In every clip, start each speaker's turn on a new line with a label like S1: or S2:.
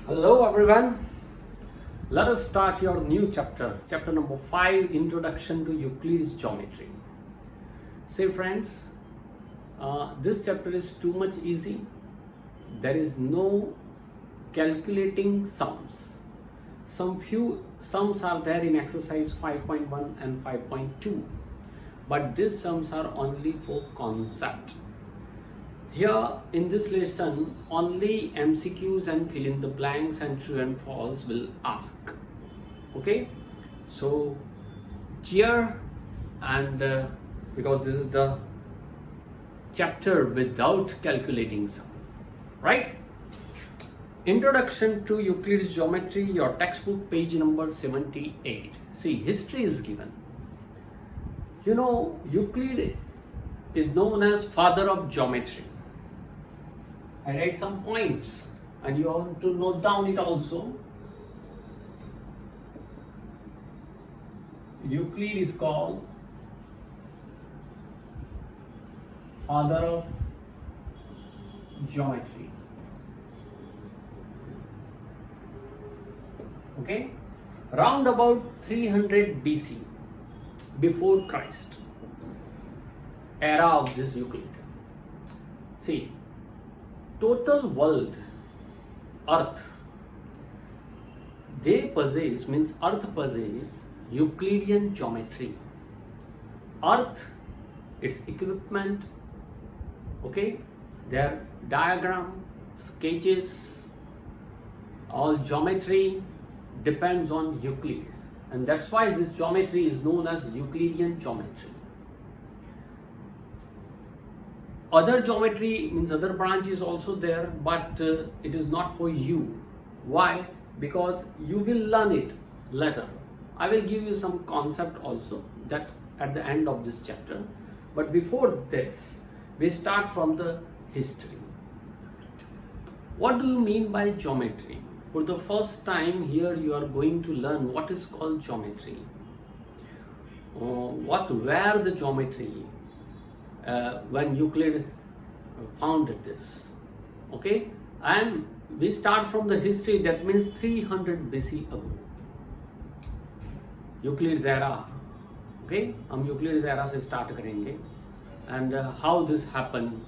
S1: Hello everyone. Let us start your new chapter, chapter number 5, Introduction to Euclid's Geometry. Say friends, this chapter is too much easy. There is no calculating sums. Some few sums are there in exercise 5.1 and 5.2, but these sums are only for concept. Here in this lesson, only MCQs and fill in the blanks and true and false will ask. Okay, so cheer and because this is the chapter without calculating sum, right? Introduction to Euclid's Geometry, your textbook, page number 78. See, history is given. You know, Euclid is known as father of geometry. I write some points and you have to note down it also. Euclid is called father of geometry. Okay, round about 300 BC, before Christ, era of this Euclid. See, total world, earth, they possess, means earth possess Euclidean geometry. Earth, its equipment, okay, their diagram, sketches, all geometry depends on Euclid, and that's why this geometry is known as Euclidean geometry. Other geometry means other branch is also there, but it is not for you. Why? Because you will learn it later. I will give you some concept also that at the end of this chapter. But before this, we start from the history. What do you mean by geometry? For the first time here you are going to learn what is called geometry. What were the geometry when Euclid founded this, okay, and we start from the history, that means 300 BC ago, Euclid's era. Okay, हम Euclid's era से start करेंगे and how this happened,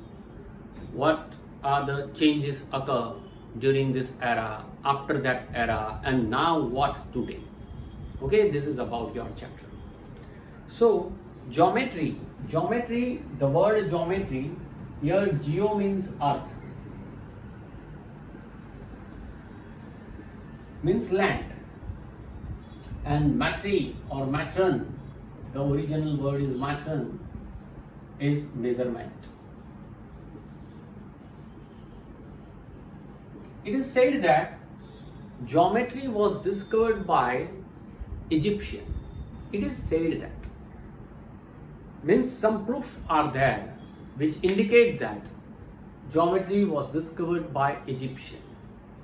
S1: what are the changes occur during this era, after that era, and now what today. Okay, this is about your chapter. So geometry, the word geometry, here geo means earth, means land, and matri or matron, the original word is matron, is measurement. It is said that geometry was discovered by Egyptian. It is said that, means some proofs are there which indicate that geometry was discovered by Egyptian.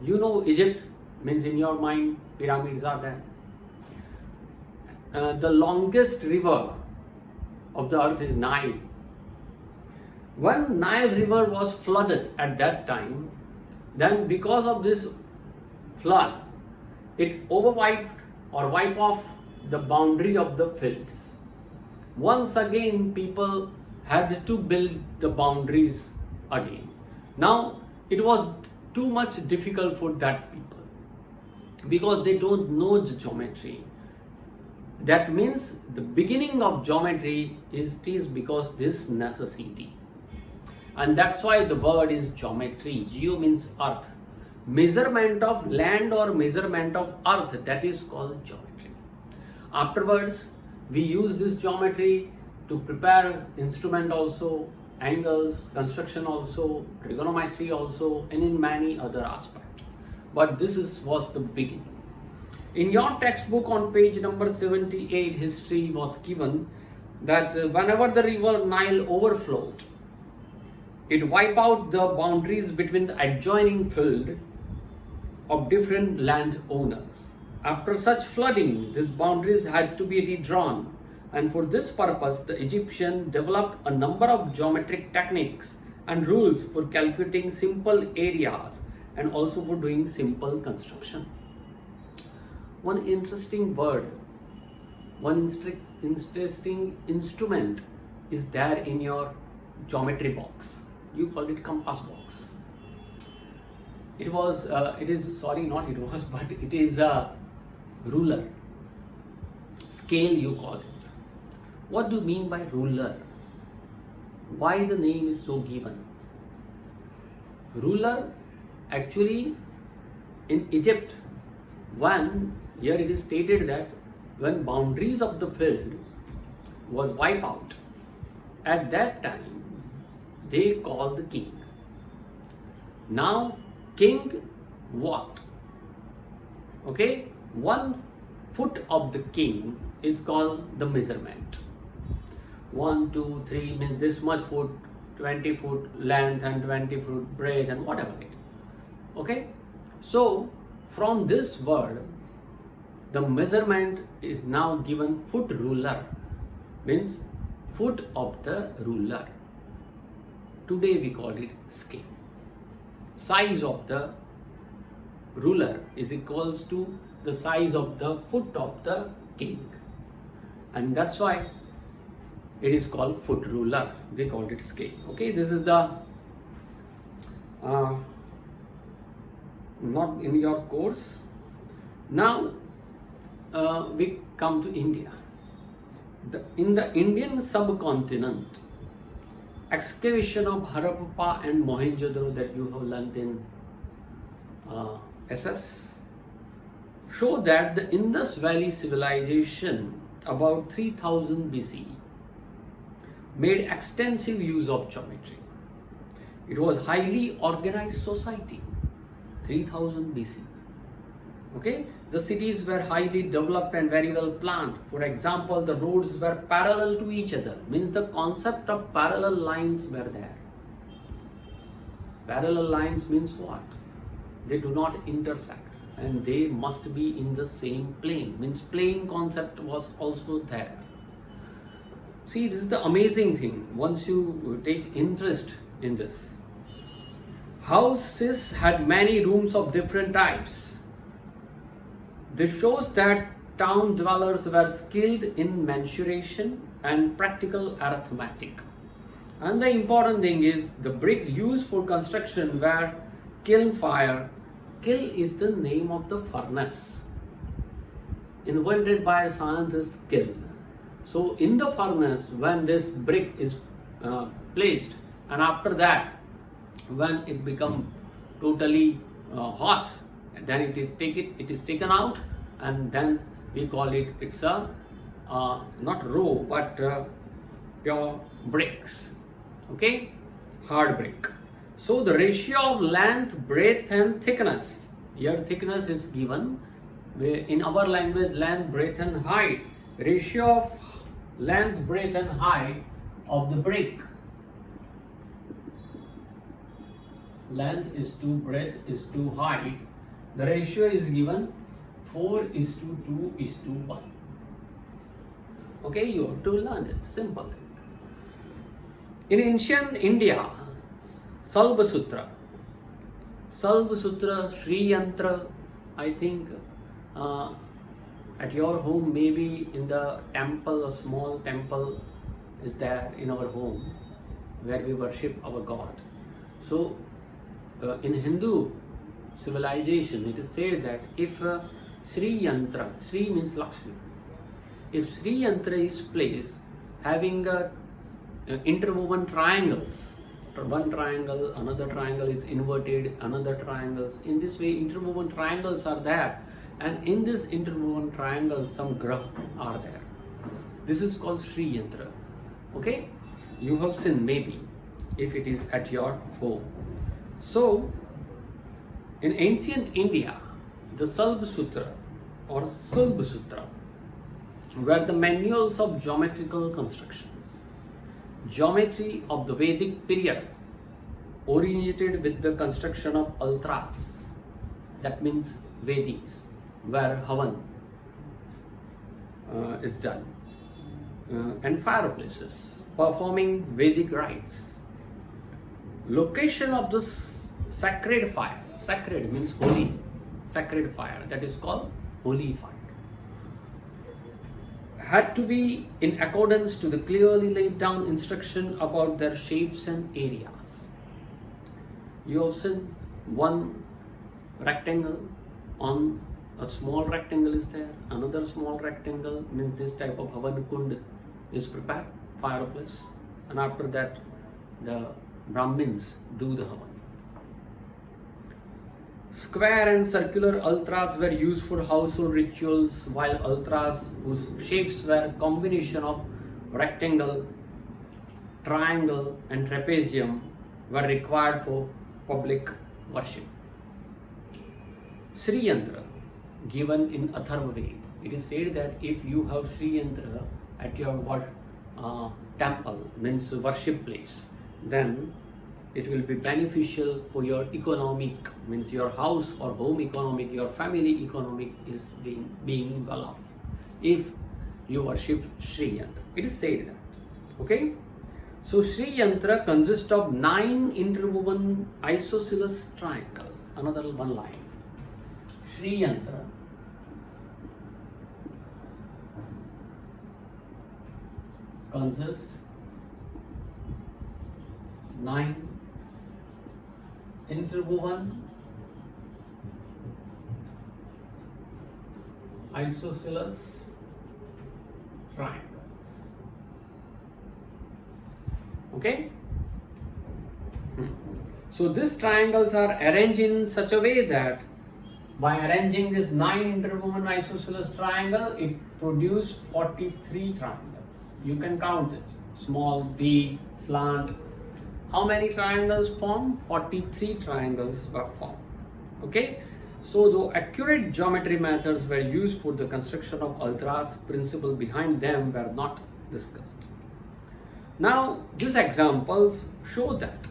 S1: You know Egypt, means in your mind pyramids are there. The longest river of the earth is Nile. When Nile river was flooded at that time, then because of this flood, it overwiped or wiped off the boundary of the fields. Once again people had to build the boundaries again. Now it was too much difficult for that people because they don't know the geometry. That means the beginning of geometry is because this necessity, and that's why the word is geometry. Geo means earth, measurement of land or measurement of earth, that is called geometry. Afterwards we use this geometry to prepare instrument also, angles, construction also, trigonometry also, and in many other aspects. But this was the beginning. In your textbook on page number 78, history was given that whenever the river Nile overflowed, it wiped out the boundaries between the adjoining field of different land owners. After such flooding, these boundaries had to be redrawn, and for this purpose, the Egyptians developed a number of geometric techniques and rules for calculating simple areas and also for doing simple construction. One interesting word, one interesting instrument is there in your geometry box. You call it compass box. It is a ruler. Scale you call it. What do you mean by ruler? Why the name is so given? Ruler, actually in Egypt, here it is stated that when boundaries of the field was wiped out, at that time they called the king. Now king walked. Okay, 1 foot of the king is called the measurement. 1, 2, 3 means this much foot, 20 foot length and 20 foot breadth and whatever it. Okay, so from this word, the measurement is now given foot ruler, means foot of the ruler. Today we call it scale. Size of the ruler is equals to the size of the foot of the king, and that's why it is called foot ruler. They called it scale. Okay, this is the not in your course. Now we come to India. In the Indian subcontinent, excavation of Harappa and Mohenjo-daro that you have learnt in SS show that the Indus Valley civilization about 3000 BC made extensive use of geometry. It was highly organized society, 3000 BC. Okay, the cities were highly developed and very well planned. For example, the roads were parallel to each other, means the concept of parallel lines were there. Parallel lines means what? They do not intersect and they must be in the same plane, means plane concept was also there. See, this is the amazing thing once you take interest in this. Houses had many rooms of different types. This shows that town dwellers were skilled in mensuration and practical arithmetic. And the important thing is the bricks used for construction were kiln fire. Kiln is the name of the furnace invented by a scientist, kiln. So in the furnace, when this brick is placed, and after that when it becomes totally hot, then it is taken out, and then we call it, it's a not raw but pure bricks. Okay, hard brick. So the ratio of length, breadth and thickness, here thickness is given in our language, length, breadth and height. Ratio of length, breadth and height of the brick. Length is to breadth is to height. The ratio is given 4:2:1. Okay, you have to learn it. Simple thing. In ancient India, Salva Sutra, Sri Yantra, I think at your home, maybe in the temple, a small temple is there in our home where we worship our God. So in Hindu civilization, it is said that if Sri Yantra, Sri means Lakshmi, if Sri Yantra is placed having interwoven triangles, one triangle, another triangle is inverted, another triangles, in this way interwoven triangles are there, and in this interwoven triangle some graha are there. This is called Sri Yantra. Okay, you have seen maybe if it is at your home. So in ancient India, the Salva Sutra or Salva Sutra were the manuals of geometrical constructions. Geometry of the Vedic period originated with the construction of altars, that means Vedis, where Havan is done, and fireplaces performing Vedic rites. Location of the sacred fires Sacred means holy, sacred fire, that is called holy fire. Had to be in accordance to the clearly laid down instruction about their shapes and areas. You have seen one rectangle, on a small rectangle is there, another small rectangle, means this type of Havan Kund is prepared, fireplace, and after that the Brahmins do the Havan. Square and circular altars were used for household rituals, while altars whose shapes were combination of rectangle, triangle and trapezium were required for public worship. Sri Yantra given in Atharva Ved. It is said that if you have Sri Yantra at your temple, means worship place, then it will be beneficial for your economic, means your house or home economic, your family economic is being well off if you worship Sri Yantra. It is said that. Okay? So Sri Yantra consists of 9 interwoven isosceles triangle. Another one line. Sri Yantra consists 9 interwoven isosceles triangles. Okay? So these triangles are arranged in such a way that by arranging this 9 interwoven isosceles triangle, it produces 43 triangles. You can count it. Small, big, slant. How many triangles form? 43 triangles were formed. Okay? So though accurate geometry methods were used for the construction of altars, principle behind them were not discussed. Now, these examples show that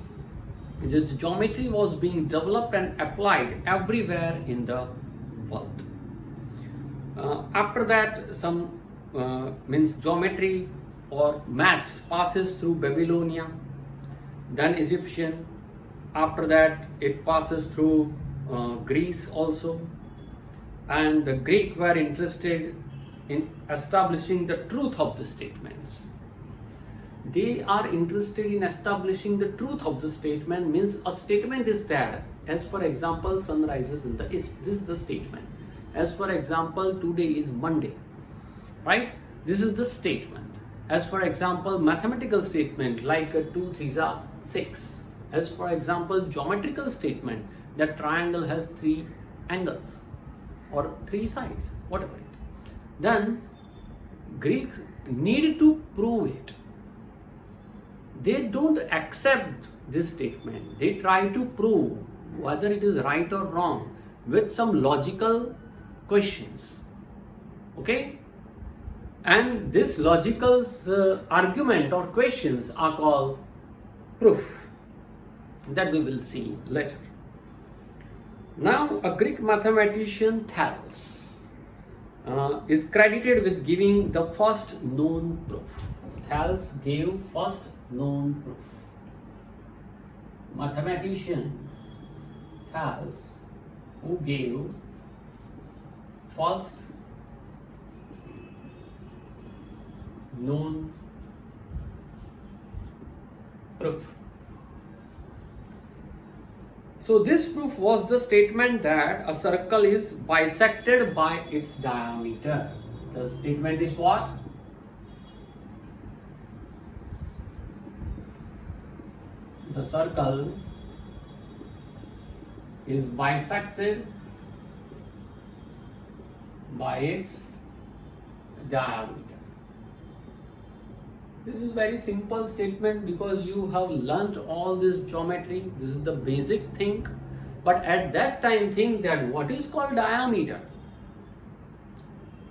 S1: the geometry was being developed and applied everywhere in the world. After that, some means geometry or maths passes through Babylonia, then Egyptian. After that, it passes through Greece also, and the Greek were interested in establishing the truth of the statements. They are interested in establishing the truth of the statement, means a statement is there. As for example, sun rises in the east. This is the statement. As for example, today is Monday. Right? This is the statement. As for example, mathematical statement like 2 3s are 6. As for example, geometrical statement that triangle has 3 angles or 3 sides, whatever it. Then Greeks need to prove it. They don't accept this statement. They try to prove whether it is right or wrong with some logical questions. Okay? And this logical argument or questions are called proof. That we will see later. Now, a Greek mathematician Thales is credited with giving the first known proof. Thales gave first known proof. Mathematician Thales, who gave first known proof. So this proof was the statement that a circle is bisected by its diameter. The statement is what? The circle is bisected by its diameter. This is very simple statement because you have learnt all this geometry. This is the basic thing. But at that time, think that what is called diameter?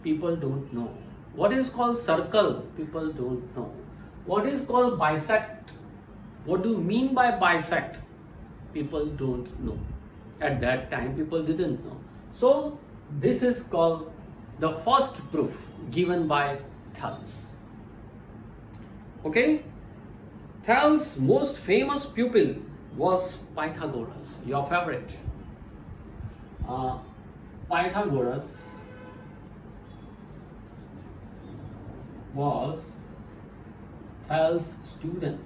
S1: People don't know. What is called circle? People don't know. What is called bisect? What do you mean by bisect? People don't know. At that time, people didn't know. So, this is called the first proof given by Thales. Okay? Thales' most famous pupil was Pythagoras, your favorite. Pythagoras was Thales' student.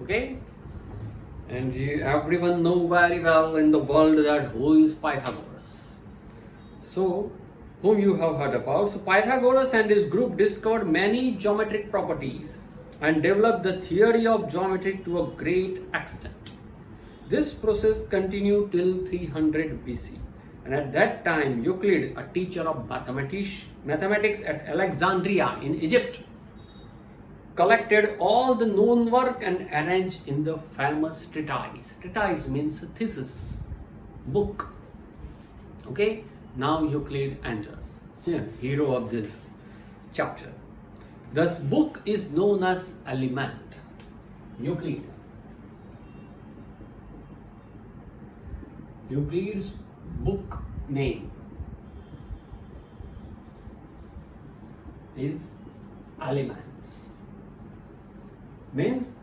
S1: Okay? And everyone know very well in the world that who is Pythagoras. So, whom you have heard about. So, Pythagoras and his group discovered many geometric properties and developed the theory of geometry to a great extent. This process continued till 300 BC. And at that time, Euclid, a teacher of mathematics at Alexandria in Egypt, collected all the known work and arranged in the famous treatise. Treatise means thesis, book. Okay, now Euclid enters, hero of this chapter. This book is known as Element. Euclid. Euclid's book name is Elements. Means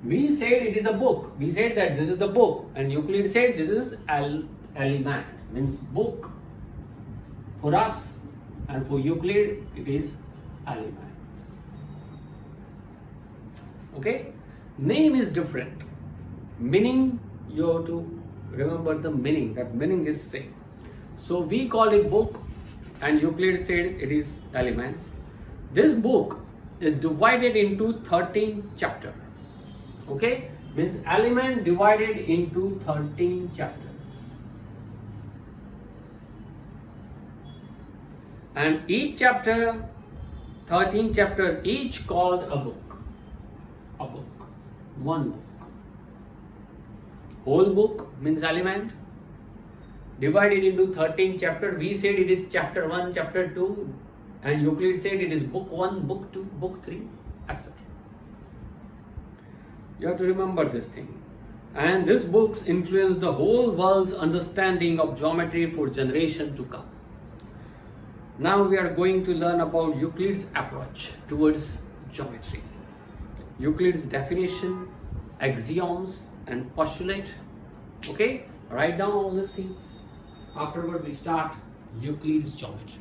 S1: we said it is a book. We said that this is the book, and Euclid said this is element. Means book. For us and for Euclid it is element. Okay? Name is different. Meaning you have to remember the meaning. That meaning is same. So we call it book, and Euclid said it is elements. This book is divided into 13 chapters. Okay? Means element divided into 13 chapters. And each chapter, 13 chapter, each called a book. A book. One book. Whole book means element. Divided into 13 chapters. We said it is chapter 1, chapter 2. And Euclid said it is book 1, book 2, book 3, etc. You have to remember this thing. And these books influence the whole world's understanding of geometry for generations to come. Now we are going to learn about Euclid's approach towards geometry. Euclid's definition, axioms and postulate. Okay? Write down all this thing. Afterward we start Euclid's geometry.